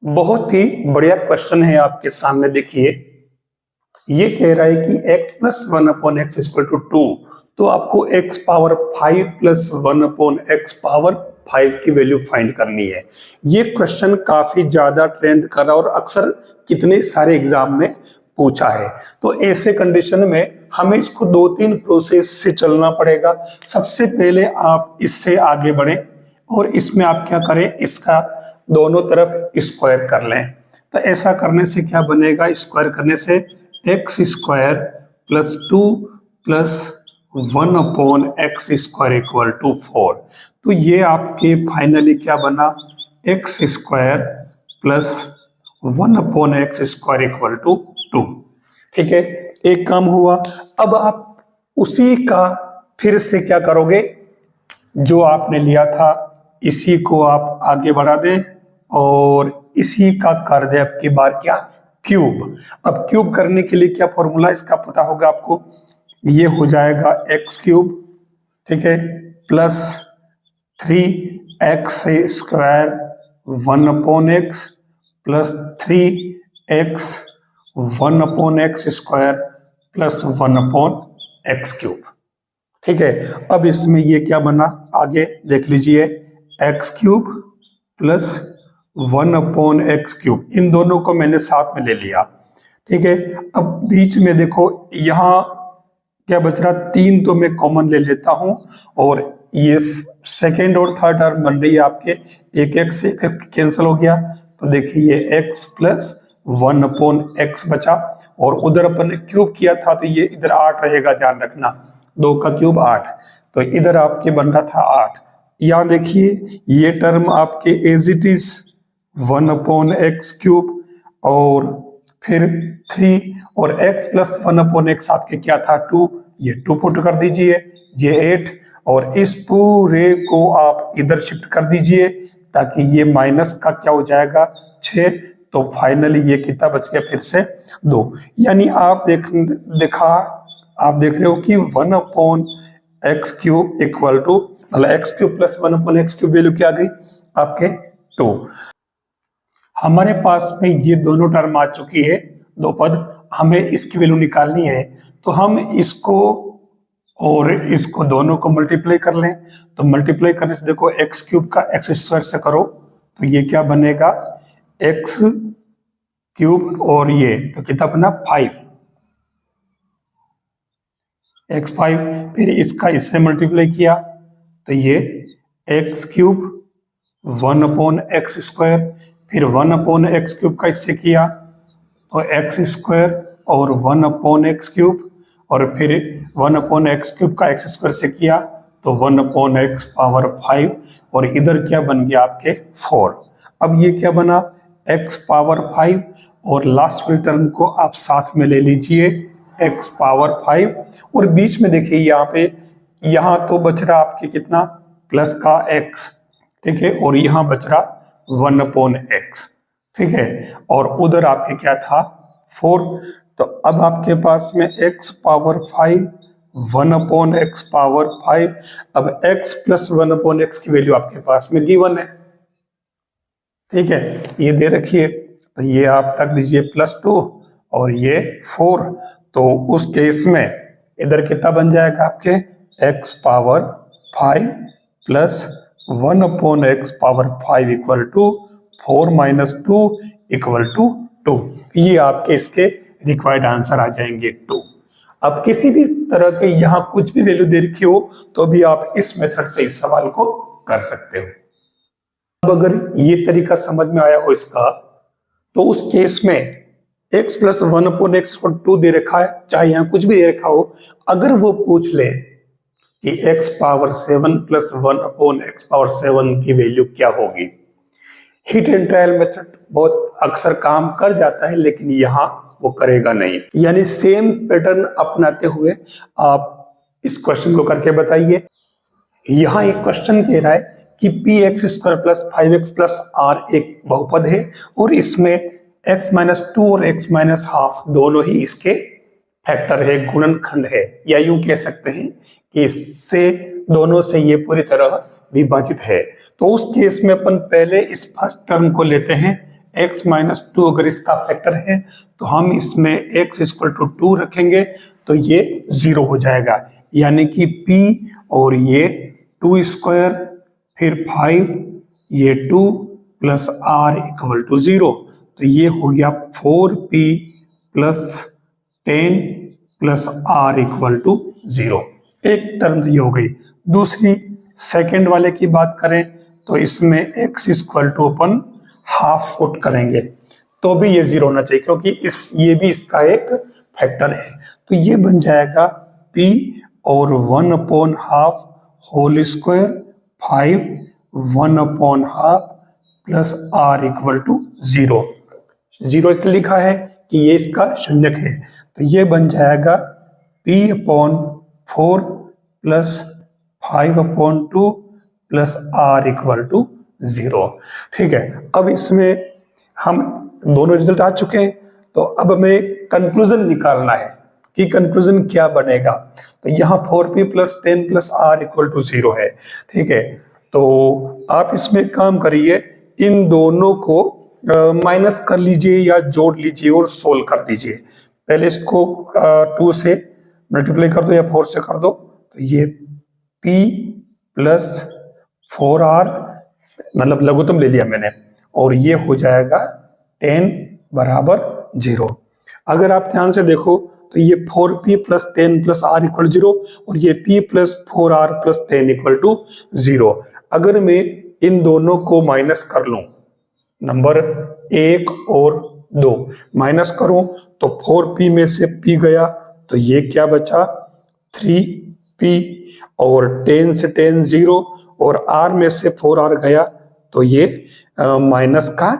बहुत ही बढ़िया क्वेश्चन है आपके सामने। देखिए, ये कह रहा है कि x plus one upon x equal to 2, तो आपको x power 5 plus one upon x power 5 की वैल्यू फाइंड करनी है। ये क्वेश्चन काफी ज्यादा ट्रेंड कर रहा है और अक्सर कितने सारे एग्जाम में पूछा है। तो ऐसे कंडीशन में हमें इसको 2-3 प्रोसेस से चलना पड़ेगा। सबसे पहले आप इससे आगे बढ़े और इसमें आप क्या करें, इसका दोनों तरफ स्क्वायर कर लें। तो ऐसा करने से क्या बनेगा, स्क्वायर करने से x square plus 2 plus 1 upon x square equal to 4। तो ये आपके फाइनली क्या बना, x square plus 1 upon x square equal to 2। ठीक है, एक काम हुआ। अब आप उसी का फिर से क्या करोगे, जो आपने लिया था इसी को आप आगे बढ़ा दें और इसी का कर दे अब की बार क्या, क्यूब। अब क्यूब करने के लिए क्या फॉर्मूला इसका पता होगा आपको, ये हो जाएगा एक्स क्यूब, ठीक है, plus 3x square 1 upon x plus 3x 1 upon x square plus 1 upon x cube. ठीक है, अब इसमें ये क्या बना, आगे देख लीजिए, X cube plus 1 upon x cube, इन दोनों को मैंने साथ में ले लिया। ठीक है, अब बीच में देखो यहाँ क्या बच रहा, 3 तो मैं कॉमन ले लेता हूं और ये सेकेंड और थर्ड टर्म बन रही है आपके, एक एक्स एक कैंसिल हो गया। तो देखिए ये एक्स प्लस 1 अपॉन एक्स बचा और उधर अपन ने क्यूब किया था तो ये इधर 8 रहेगा, ध्यान रखना, 2 का क्यूब 8, तो इधर आपके बन रहा था 8। यहाँ देखिए ये टर्म आपके as it is 1 upon x cube और फिर 3 और x प्लस 1 अपॉन एक्स आपके क्या था 2, ये 2 पुट कर दीजिए, ये 8 और इस पूरे को आप इधर शिफ्ट कर दीजिए ताकि ये माइनस का क्या हो जाएगा 6। तो फाइनली ये कितना बच गया, फिर से 2। यानी आप आप देख रहे हो कि 1 upon x cube equal to, मतलब X cube plus 1 upon x cube value क्या आ गई आपके 2। हमारे पास में ये दोनों टर्म आ चुकी है, दो पद, हमें इसकी वैल्यू निकालनी है। तो हम इसको और इसको दोनों को मल्टीप्लाई कर लें। तो मल्टीप्लाई करने से देखो एक्स क्यूब का एक्स स्क्वायर से करो तो ये क्या बनेगा, एक्स क्यूब और ये तो कितना बना 5, एक्स 5, फिर इसका इससे मल्टीप्लाई किया तो ये x cube 1 upon x square, फिर 1 अपॉन एक्स क्यूब का इससे किया तो एक्स स्क्वायर और 1 अपॉन एक्स क्यूब और फिर 1 अपॉन एक्स क्यूब का एक्स स्क्वायर से किया तो 1 अपॉन एक्स पावर 5 और इधर क्या बन गया आपके 4। अब ये क्या बना, एक्स पावर 5 और लास्ट वाले टर्म को आप साथ में ले लीजिए एक्स पावर 5 और बीच में देखिए यहाँ तो बच रहा आपके कितना प्लस का एक्स, ठीक है, और यहाँ बच रहा 1 अपॉन एक्स, ठीक है, और उधर आपके क्या था 4। तो अब आपके पास में x power 5 1 upon x power 5, अब x प्लस 1 अपॉन एक्स की वैल्यू आपके पास में गिवन है, ठीक है, ये दे रखिए। तो ये आप रख दीजिए +2 और ये 4। तो उस केस में इधर कितना बन जाएगा आपके x power 5 plus 1 upon x power 5 equal to 4 minus 2 equal to 2। ये आपके इसके रिक्वायर्ड आंसर आ जाएंगे 2। अब किसी भी तरह के यहाँ कुछ भी वैल्यू दे रखी हो तो भी आप इस मेथड से इस सवाल को कर सकते हो। अब अगर ये तरीका समझ में आया हो इसका, तो उस केस में x प्लस 1 अपॉन एक्स 2 दे रखा है, चाहे यहाँ कुछ भी दे रखा हो, अगर वो पूछ ले कि x power 7 plus 1 upon x power 7 की वैल्यू क्या होगी, हिट एंड ट्रायल मेथड बहुत अक्सर काम कर जाता है लेकिन यहाँ वो करेगा नहीं। यानी सेम पैटर्न अपनाते हुए आप इस क्वेश्चन को करके बताइए। यहाँ एक क्वेश्चन कह रहा है कि px square plus 5x plus R एक बहुपद है और इसमें x माइनस 2 और x माइनस हाफ दोनों ही इसके फैक्टर है, गुणनखंड है, या यूं कह सकते हैं कि इससे दोनों से ये पूरी तरह विभाजित है। तो उस केस में अपन पहले इस फर्स्ट टर्म को लेते हैं x माइनस 2 अगर इसका फैक्टर है तो हम इसमें x इक्वल टू 2 रखेंगे तो ये 0 हो जाएगा, यानी कि p और ये 2 स्क्वायर फिर 5 ये 2 प्लस r इक्वल टू 0, तो ये हो गया 4p plus 10 plus r equal to 0। एक टर्म ये हो गई। दूसरी सेकंड वाले की बात करें तो इसमें x equal to upon half put करेंगे तो भी ये 0 होना चाहिए, क्योंकि ये भी इसका एक फैक्टर है। तो ये बन जाएगा p और 1/2 whole square 5 1/2 plus r equal to 0। 0 इसलिए लिखा है कि ये इसका शून्यक है, तो ये बन जाएगा p/4 plus 5/2 plus r equal to 0। ठीक है, अब इसमें हम दोनों रिजल्ट आ चुके हैं, तो अब हमें कंक्लूजन निकालना है कि कंक्लूजन क्या बनेगा। तो यहाँ 4p plus 10 plus r equal to 0 है। ठीक है, तो आप इसमें काम करिए, इन दोनों को माइनस कर लीजिए या जोड़ लीजिए और सोल्व कर दीजिए। पहले इसको 2 से मल्टीप्लाई कर दो या 4 से कर दो, तो ये p प्लस 4r मतलब लघुत्तम ले लिया मैंने, और ये हो जाएगा 10 बराबर 0। अगर आप ध्यान से देखो तो ये 4p plus 10 plus r equal 0 और ये p plus 4r plus 10 equal to 0। अगर मैं इन दोनों को माइनस कर लूं, नंबर 1 और 2 माइनस करूं तो 4p में से p गया तो ये क्या बचा 3p, और 10 से 10 0 और r में से 4r गया तो ये माइनस का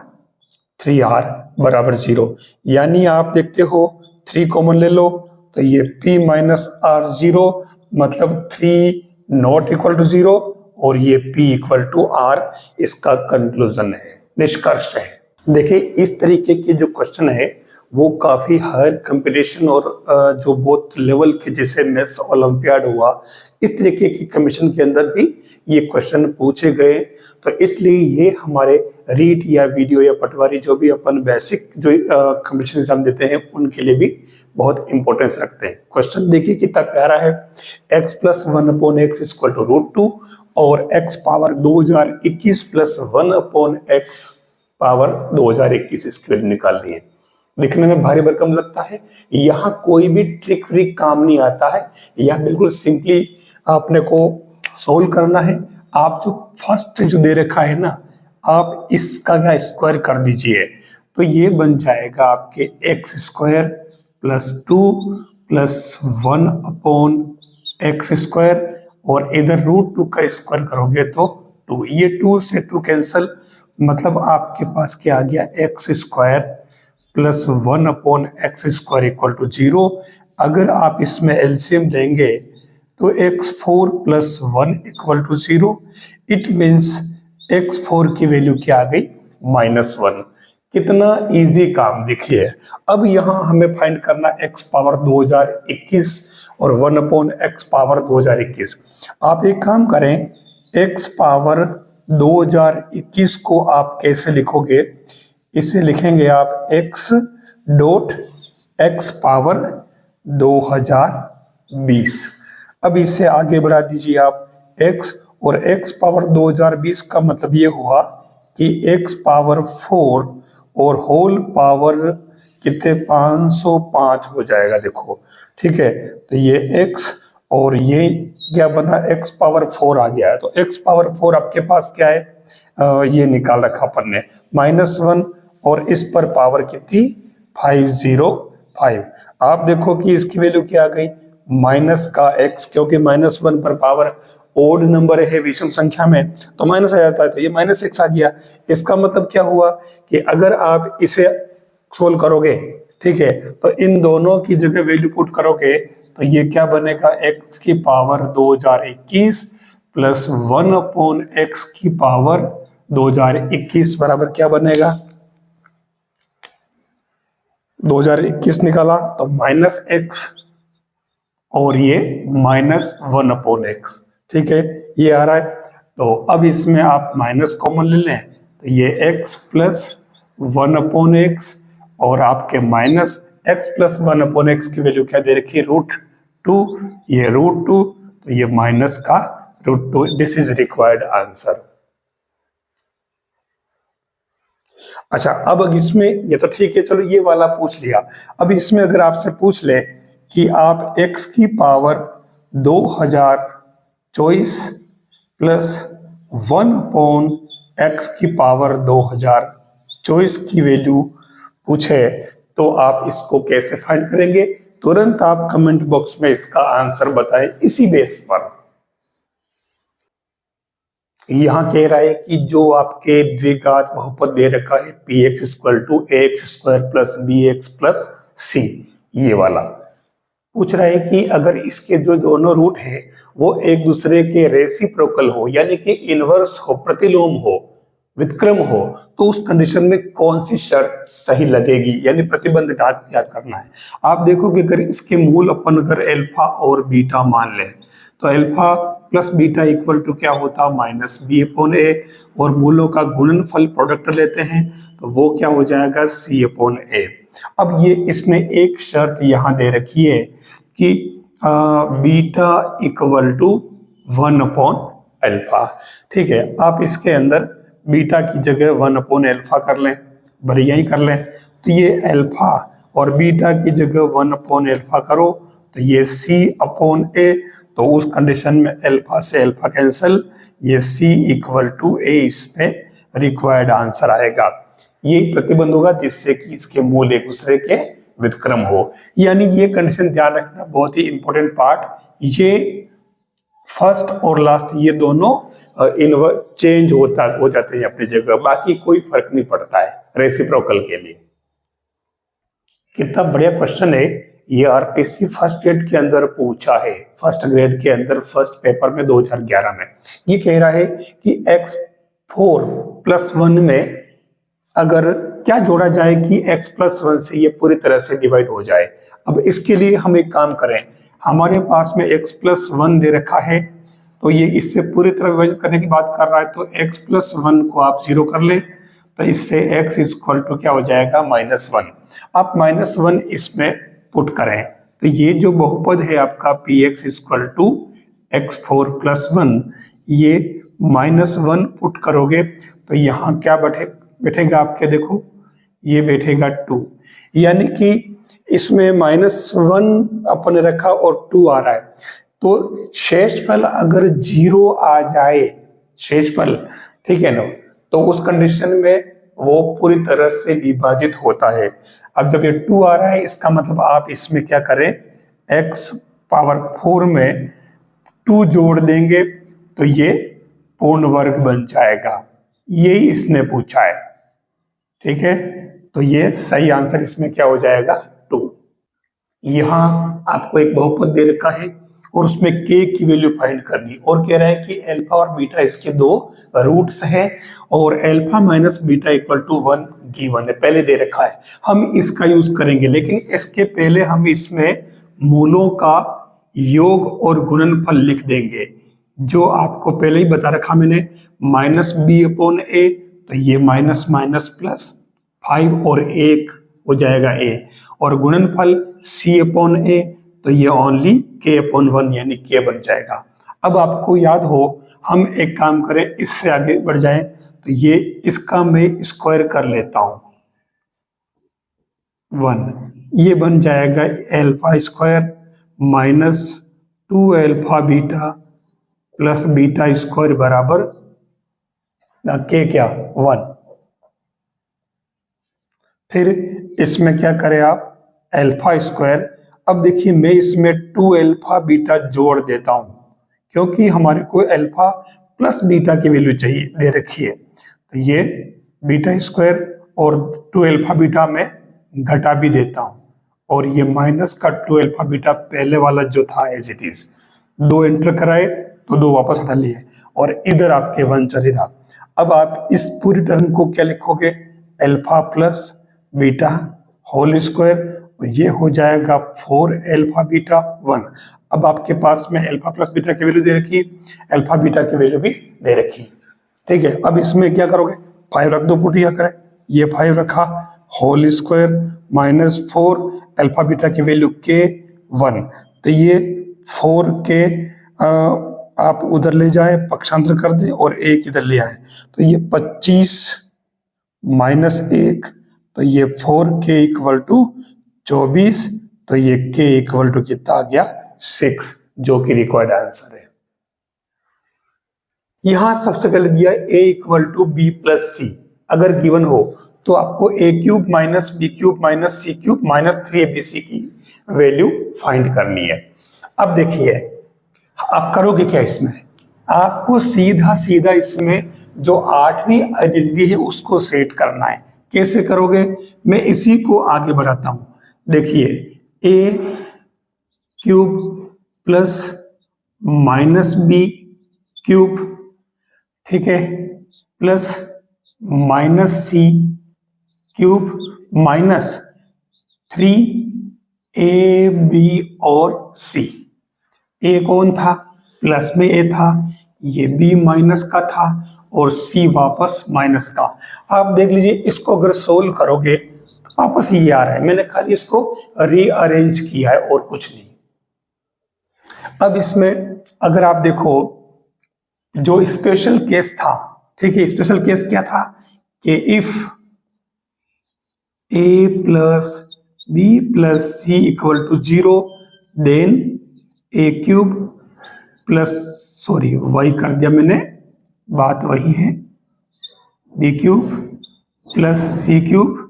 3r बराबर 0। यानी आप देखते हो 3 कॉमन ले लो तो ये p माइनस r 0 मतलब 3 नॉट इक्वल टू 0 और ये p इक्वल टू r इसका कंक्लूजन है, निष्कर्ष है। देखिए इस तरीके के जो क्वेश्चन है वो काफी हायर कंपटीशन और जो बहुत लेवल के जैसे मैथ्स ओलंपियाड हुआ इस तरीके की कमीशन के अंदर भी ये क्वेश्चन पूछे गए। तो इसलिए ये हमारे रीट या वीडियो या पटवारी जो भी अपन बेसिक जो कमीशन एग्जाम देते हैं उनके लिए भी बहुत इंपॉर्टेंस रखते हैं। क्वेश्चन देखिए कितना प्यारा है, x plus 1/x equal to √2 और x power 2021 plus 1/x power 2021 इसकी वैल्यू निकालनी है। दिखने में भारी भरकम लगता है, यहाँ कोई भी ट्रिक फ्री काम नहीं आता है, यहाँ बिल्कुल सिंपली आपने को सोल्व करना है। आप जो फर्स्ट जो दे रखा है ना, आप इसका क्या स्क्वायर कर दीजिए तो ये बन जाएगा आपके x square plus 2 plus 1/x square, और इधर √2 का स्क्वायर करोगे तो 2, ये 2 से 2 कैंसल, मतलब आपके पास क्या आ गया x square plus 1/x square equal to 0। अगर आप इसमें एलसीएम लेंगे तो x4 plus 1 equal to 0। It means x4 की वैल्यू क्या आ गई -1। कितना इजी काम देखिए। अब यहाँ हमें फाइंड करना x पावर 2021 और 1/x पावर 2021। आप एक काम करें, x पावर 2021 को आप कैसे लिखोगे, इसे लिखेंगे आप x डॉट x पावर 2020। अब इसे आगे बढ़ा दीजिए आप x, और x पावर 2020 का मतलब ये हुआ कि x पावर 4 और होल पावर कितने 505 हो जाएगा। देखो ठीक है, तो ये x और ये क्या बना x पावर 4 आ गया है, तो x पावर 4 आपके पास क्या है, ये निकाल रखा अपन ने -1, और इस पर पावर कितनी 505। आप देखो कि इसकी वैल्यू क्या आ गई माइनस का x, क्योंकि -1 पर पावर ओड नंबर है विषम संख्या में तो माइनस आ जाता है, तो ये -x आ गया। इसका मतलब क्या हुआ कि अगर आप इसे सोल्व करोगे, ठीक है, तो इन दोनों की जगह वैल्यू पुट करोगे तो ये क्या बनेगा x की पावर 2021 प्लस 1/x की पावर 2021 बराबर क्या बनेगा 2021 निकाला तो -x और ये -1/x। ठीक है, ये आ रहा है। तो अब इसमें आप माइनस कॉमन ले लें तो ये x प्लस 1/x और आपके माइनस x प्लस 1/x की वैल्यू क्या दे रखी है, √2, ये √2, तो ये माइनस का √2, दिस इज रिक्वायर्ड आंसर। अच्छा, अब इसमें ये तो ठीक है, चलो ये वाला पूछ लिया। अब इसमें अगर आपसे पूछ ले कि आप x की पावर 2024 प्लस 1/x की पावर 2024 की वैल्यू पूछे, तो आप इसको कैसे फाइंड करेंगे? तुरंत आप कमेंट बॉक्स में इसका आंसर बताएं इसी बेस पर। यहां कह रहा है कि जो आपके द्विघात बहुपद दे रखा है px = ax² plus bx plus c, ये वाला पूछ रहा है कि अगर इसके जो दोनों रूट है वो एक दूसरे के रेसिप्रोकल हो, यानी कि इनवर्स हो, प्रतिलोम हो, व्युत्क्रम हो, तो उस कंडीशन में कौन सी शर्त सही लगेगी, यानी प्रतिबंध ज्ञात करना है। आप देखोगे अगर इसके मूल अपन अगर अल्फा और बीटा मान लें, तो alpha plus beta equal to क्या होता है, -b/a, और मूलों का गुणनफल प्रोडक्ट लेते हैं तो वो क्या हो जाएगा, c/a। अब ये इसने एक शर्त यहाँ दे रखी है कि बीटा इक्वल टू 1/α। ठीक है, आप इसके अंदर बीटा की जगह 1/α कर लें, बढ़िया ही कर लें, तो ये अल्फा और बीटा की जगह 1/α करो तो ये c/a, तो उस कंडीशन में अल्फा से अल्फा कैंसिल, ये c = a इसमें रिक्वायर्ड आंसर आएगा। ये प्रतिबंध होगा जिससे कि इसके मूल एक दूसरे के व्युत्क्रम हो, यानी ये कंडीशन ध्यान रखना बहुत ही इंपॉर्टेंट पार्ट। ये फर्स्ट और लास्ट ये दोनों चेंज हो जाते हैं अपनी जगह, बाकी कोई फर्क नहीं पड़ता है रेसिप्रोकल के लिए। कितना बढ़िया क्वेश्चन है ये, आरपीसी फर्स्ट ग्रेड के अंदर पूछा है, फर्स्ट ग्रेड के अंदर फर्स्ट पेपर में 2011 में। ये कह रहा है कि x4 + 1 में अगर क्या जोड़ा जाए कि x + 1 से ये पूरी तरह से डिवाइड हो जाए। अब इसके लिए हम एक काम करें, हमारे पास में x + 1 दे रखा है, तो ये इससे पूरी तरह विभाजित करने की बात कर रहा है, तो x + 1 को आप 0 कर लें, तो इससे x = क्या हो जाएगा, -1। आप -1 इसमें पुट करें, तो ये जो बहुपद है आपका px = x4 + 1, ये -1 पुट करोगे तो यहाँ क्या बैठेगा आपके, देखो ये बैठेगा 2, यानी कि इसमें -1 अपन ने रखा और 2 आ रहा है, तो शेषफल अगर 0 आ जाए, शेषफल, ठीक है ना, तो उस कंडीशन में वो पूरी तरह से विभाजित होता है। अब जब ये 2 आ रहा है, इसका मतलब आप इसमें क्या करें, x⁴ में 2 जोड़ देंगे तो ये पूर्ण वर्ग बन जाएगा। यही इसने पूछा है, ठीक है, तो ये सही आंसर इसमें क्या हो जाएगा, 2। यहां आपको एक बहुपद दे रखा है और उसमें k की वैल्यू फाइंड करनी, और कह रहा है कि अल्फा और बीटा इसके 2 रूट्स हैं और अल्फा माइनस बीटा = 1 गिवन है, पहले दे रखा है। हम इसका यूज करेंगे, लेकिन इसके पहले हम इसमें मूलों का योग और गुणनफल लिख देंगे, जो आपको पहले ही बता रखा मैंने, -b/a, तो ये माइनस माइनस प्लस 5 और 1 हो जाएगा a, और गुणनफल c/a, तो ये ओनली k/1 यानी k बन जाएगा। अब आपको याद हो, हम एक काम करें, इससे आगे बढ़ जाएं, तो ये इसका मैं स्क्वायर कर लेता हूं, 1, ये बन जाएगा α² -2α बीटा प्लस β² बराबर k क्या, 1। फिर इसमें क्या करें आप, α²। अब देखिए मैं इसमें 2α बीटा जोड़ देता हूं, क्योंकि हमारे को अल्फा प्लस बीटा की वैल्यू चाहिए दे रखी है, तो ये β² और 2α बीटा में घटा भी देता हूं, और ये माइनस का 2α बीटा पहले वाला जो था एज इट इज, 2 एंटर कराए तो 2 वापस हटा लिए, और इधर आपके 1 चलेगा। अब आप इस पूरी टर्म को क्या लिखोगे, alpha plus beta whole square, और ये हो जाएगा 4α बीटा 1। अब आपके पास में अल्फा प्लस बीटा की वैल्यू दे रखी, अल्फा बीटा की वैल्यू भी दे रखी, ठीक है। अब इसमें क्या करोगे, 5 रख दो, पुट या करें, ये 5 रखा, whole square minus 4 alpha beta की वैल्यू के 1, तो ये 4 के आप उधर ले जाएं, पक्षांतर कर दें और 1 इधर ले आए, तो ये 25 माइनस 1, तो ये 4k इक्वल टू 24, तो ये k इक्वल टू कितना आ गया 6, जो कि रिक्वायर्ड आंसर है। यहां सबसे पहले दिया a equal to B plus C, अगर गिवन हो तो आपको a cube minus B cube minus C cube minus 3abc की वैल्यू फाइंड करनी है। अब देखिए आप करोगे क्या, इसमें आपको सीधा सीधा इसमें जो 8वीं आइडेंटिटी है उसको सेट करना है। कैसे करोगे, मैं इसी को आगे बढ़ाता हूं। देखिए a cube plus minus B cube, ठीक है, plus minus C cube minus 3ab और c। ए कौन था, प्लस में ए था, ये बी माइनस का था और सी वापस माइनस का। आप देख लीजिए इसको अगर सोल्व करोगे तो वापस ये आ रहा है, मैंने खाली इसको रीअरेंज किया है और कुछ नहीं। अब इसमें अगर आप देखो जो स्पेशल केस था, ठीक है, स्पेशल केस क्या था कि if A plus B plus C equal to 0 then A cube plus, sorry वही कर दिया मैंने, बात वही है, B cube plus C cube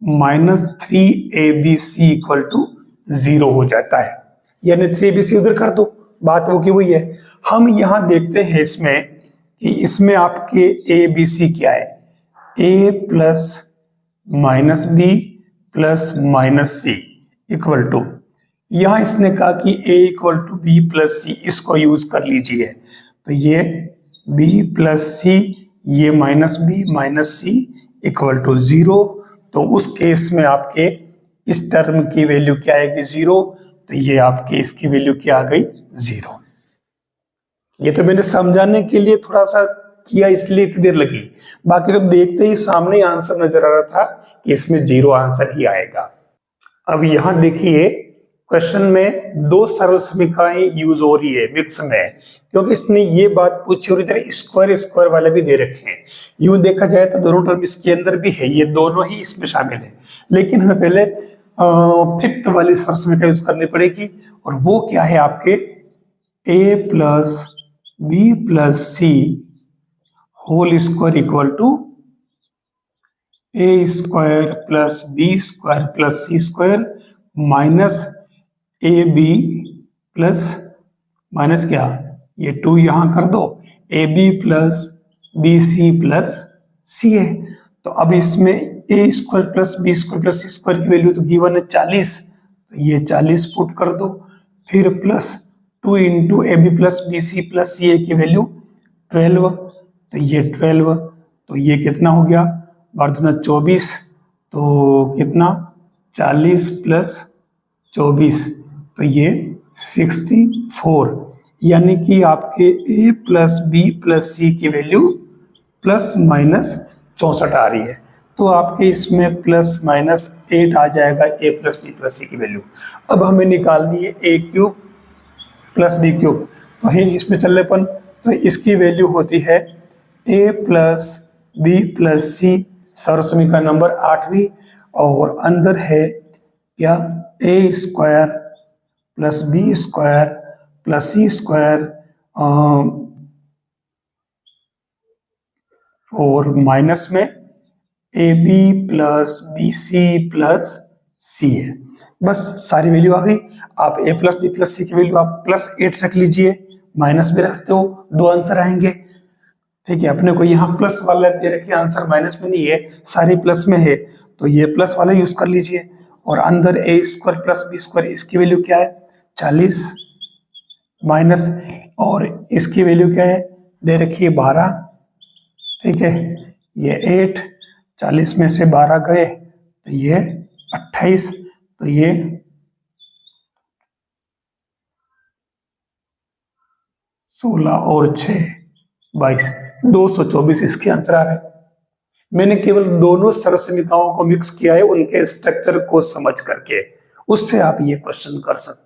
minus 3abc equal to 0 हो जाता है, यानी 3abc उधर कर दो, बात होगी वही है। हम यहां देखते हैं इसमें कि इसमें आपके abc क्या है, a plus minus B plus minus C equal to, यहां इसने कहा कि a equal to B plus C, इसको यूज कर लीजिए, तो ये b प्लस सी, ये minus B minus C equal to 0, तो उस केस में आपके इस टर्म की वैल्यू क्या आएगी 0, तो ये आपके इसकी वैल्यू क्या आ गई 0। ये तो मैंने समझाने के लिए थोड़ा सा किया इसलिए इतनी देर लगी, बाकी तो देखते ही सामने आंसर नजर आ रहा था कि इसमें 0 आंसर ही आएगा। अब यहां देखिए क्वेश्चन में दो सरल समीकरणें यूज हो रही है मिक्स में, क्योंकि इसने ये बात पूछी और इधर स्क्वायर स्क्वायर वाले भी दे रखे हैं। यूं देखा जाए तो दोनों टर्म इसके अंदर भी है, ये दोनों ही इसमें शामिल है, लेकिन हमें पहले फिफ्थ वाली सरल समीकरण यूज करनी पड़ेगी, और वो क्या है आपके a plus B plus C whole square equal to A square plus B square plus C square minus A B plus minus क्या, ये 2 यहां कर दो, A B plus B C plus C है। तो अब इसमें A square plus B square plus C square की वैल्यू तो गिवन है 40, तो ये 40 पुट कर दो, फिर plus 2 into A B plus B C plus सी ए की वैल्यू 12, तो ये 12, तो ये कितना हो गया, 24, तो कितना 40 प्लस 24, तो ये 64, यानी कि आपके a plus B plus C की वैल्यू प्लस माइनस 64 आ रही है, तो आपके इसमें प्लस माइनस 8 आ जाएगा a plus B plus C की वैल्यू। अब हमें निकालनी है a cube plus B cube, तो है इसमें चलनेपन, तो इसकी वैल्यू होती है a plus B plus C, सरल समीकरण नंबर 8वीं, और अंदर है क्या a square plus B square plus C square और माइनस में A B plus B C plus C है। बस सारी वैल्यू आ गई। आप a plus B plus C की वैल्यू आप प्लस 8 रख लीजिए, माइनस भी रखते हो, दो आंसर आएंगे, ठीक है। अपने को यहाँ प्लस वाला दे रखे, आंसर माइनस में नहीं है, सारी प्लस में है, तो ये प्लस वाला यूज कर लीजिए, और अंदर ए स्क्वायर प्लस बी स्क्वायर, इसकी वैल्यू क्या है 40 माइनस, और इसकी वैल्यू क्या है दे रखी है 12, ठीक है, ये 8, 40 में से 12 गए तो ये 28, तो ये 16 और 6 22, 224 इसके आंसर आ रहे हैं। मैंने केवल दोनों सरसमिकाओं को मिक्स किया है उनके स्ट्रक्चर को समझ करके, उससे आप ये क्वेश्चन कर सकते